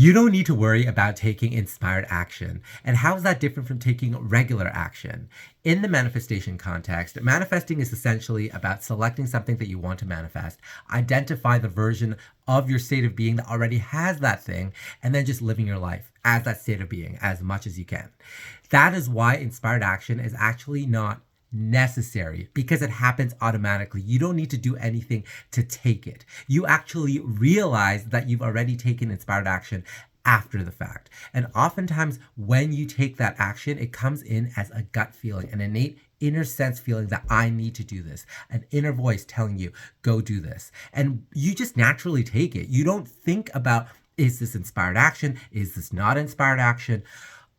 You don't need to worry about taking inspired action. And how is that different from taking regular action? In the manifestation context, manifesting is essentially about selecting something that you want to manifest, identify the version of your state of being that already has that thing, and then just living your life as that state of being as much as you can. That is why inspired action is actually not necessary because it happens automatically. You don't need to do anything to take it. You actually realize that you've already taken inspired action after the fact. And oftentimes when you take that action, it comes in as a gut feeling, an innate inner sense feeling that I need to do this, an inner voice telling you, go do this. And you just naturally take it. You don't think about, is this inspired action? Is this not inspired action?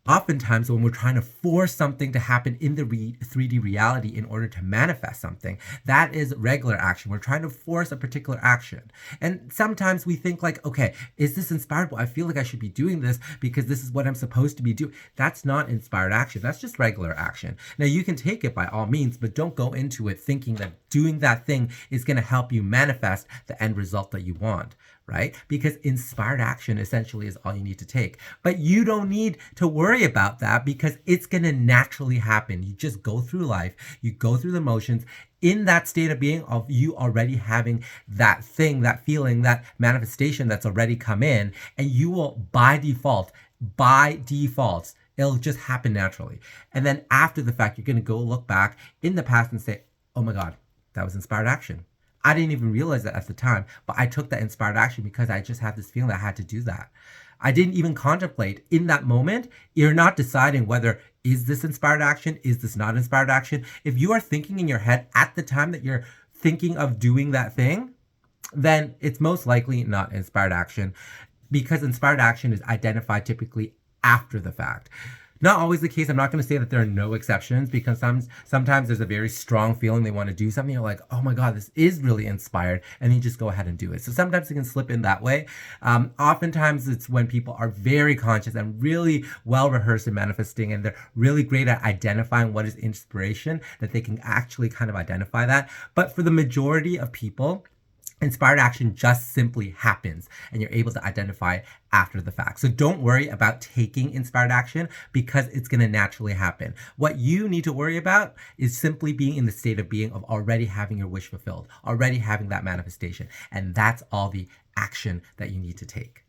Oftentimes, when we're trying to force something to happen in the 3D reality in order to manifest something, that is regular action. We're trying to force a particular action. And sometimes we think like, okay, is this inspired? Well, I feel like I should be doing this because this is what I'm supposed to be doing. That's not inspired action. That's just regular action. Now, you can take it by all means, but don't go into it thinking that doing that thing is going to help you manifest the end result that you want, right? Because inspired action essentially is all you need to take. But you don't need to worry about that because it's going to naturally happen. You just go through life, you go through the motions in that state of being of you already having that thing, that feeling, that manifestation that's already come in, and you will by default, it'll just happen naturally. And then after the fact, you're going to go look back in the past and say, oh my God, that was inspired action. I didn't even realize that at the time, but I took that inspired action because I just had this feeling that I had to do that. I didn't even contemplate in that moment. You're not deciding whether is this inspired action? Is this not inspired action? If you are thinking in your head at the time that you're thinking of doing that thing, then it's most likely not inspired action because inspired action is identified typically after the fact. Not always the case. I'm not going to say that there are no exceptions because sometimes there's a very strong feeling they want to do something. You're like, oh my God, this is really inspired. And you just go ahead and do it. So sometimes it can slip in that way. Oftentimes it's when people are very conscious and really well rehearsed in manifesting and they're really great at identifying what is inspiration that they can actually kind of identify that. But for the majority of people, inspired action just simply happens and you're able to identify it after the fact. So don't worry about taking inspired action because it's going to naturally happen. What you need to worry about is simply being in the state of being of already having your wish fulfilled, already having that manifestation. And that's all the action that you need to take.